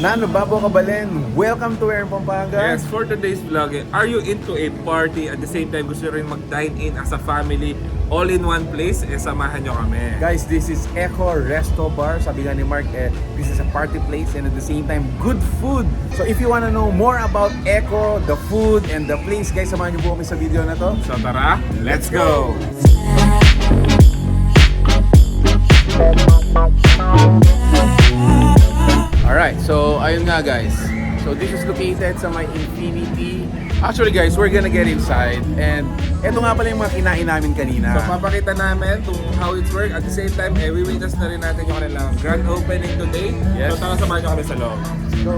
Nano Babo Kabalen, welcome to Where in Pampanga. Yes, for today's vlog, are you into a party at the same time gusto rin mag-dine in as a family all in one place? Samahan nyo kami. Guys, this is Echo Resto Bar. Sabi nga ni Mark, this is a party place and at the same time, good food. So if you wanna know more about Echo, the food, and the place, guys, samahan nyo po kami sa video na to. So tara, let's go! Alright, so ayun nga guys. So this is located sa may Infinity. Actually guys, we're gonna get inside and eto nga pala yung mga kinain namin kanina. So papakita namin kung how it works. At the same time, we-witness na rin natin yung kanilang grand opening today. Yes. So tara, samahan nyo kami sa loob. So,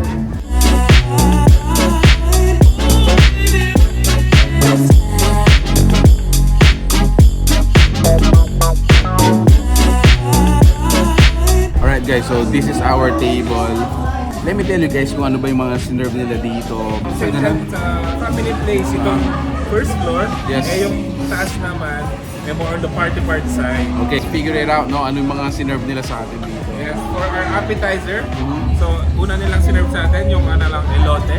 alright guys, so this is our table. Let me tell you guys kung ano ba yung mga sinerve nila dito. So sa family place, itong first floor, Yes. yung taas naman, more on the party side. Okay, figure it out, no? Ano yung mga sinerve nila sa atin dito. Yes, for our appetizer, so una nilang sinerve sa atin yung lang elote.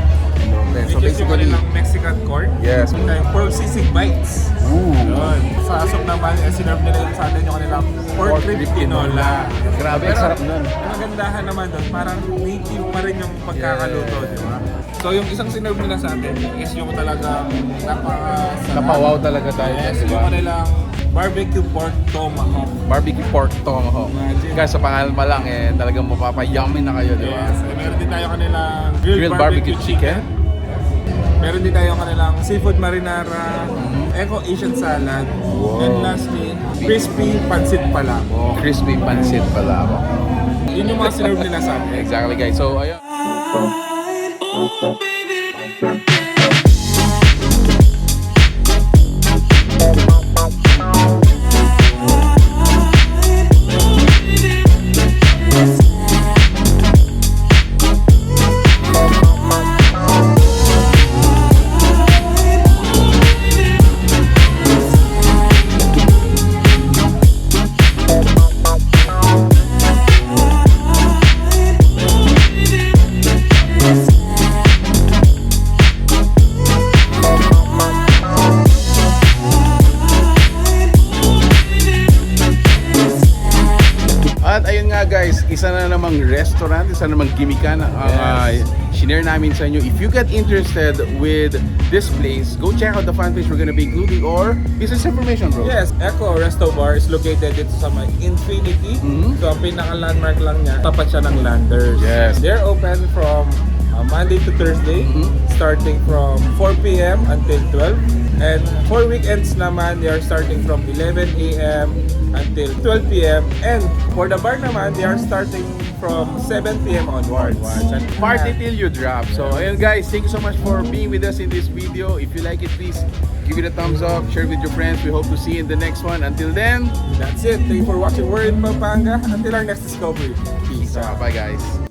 So Which is yung basically, kanilang Mexican corn. Yes. Pork sisig bites. ooh, Yun. Sa asok naman, sinerve nila yung sa atin yung kanilang pork rib tinola. grabe, ang sarap nun. Ang magandahan naman doon, parang native pa rin yung pagkakaluto, di ba? So yung isang sinerve nila sa atin is yung talagang napakasarap. Napawaw talaga tayo, Yes, di ba? yung kanilang barbecue pork tomahawk. Barbecue pork tomahawk. Imagine. Guys, sa pangalan pa lang, talagang mapapayummy na kayo, di ba? Yes, meron din tayo kanilang Grilled barbecue chicken. Meron din tayo kanilang seafood marinara, Echo Asian salad, and lastly, crispy pancit palabok. Crispy pancit pala ako. Yun yung mga sinerve nila sa atin. Exactly guys, so ayun. At ayun nga guys, isa na namang restaurant, isa na namang gimikan ang shinare namin sa inyo. If you get interested with this place, go check out the fan page we're gonna be including or business information, bro. Yes, Echo Resto Bar is located dito sa may Infinity. So ang pinaka-landmark lang niya, tapat siya ng Landers. Yes. They're open from Monday to Thursday, starting from 4 p.m. until 12. And for weekends naman, they are starting from 11 a.m. until 12 p.m. And for the bar naman, they are starting from 7 p.m. onwards. And Party till you drop. So ayun guys, thank you so much for being with us in this video. If you like it, please give it a thumbs up, share with your friends. We hope to see you in the next one. Until then, that's it. Thank you for watching Where in Pampanga. Until our next discovery. peace out. Bye guys.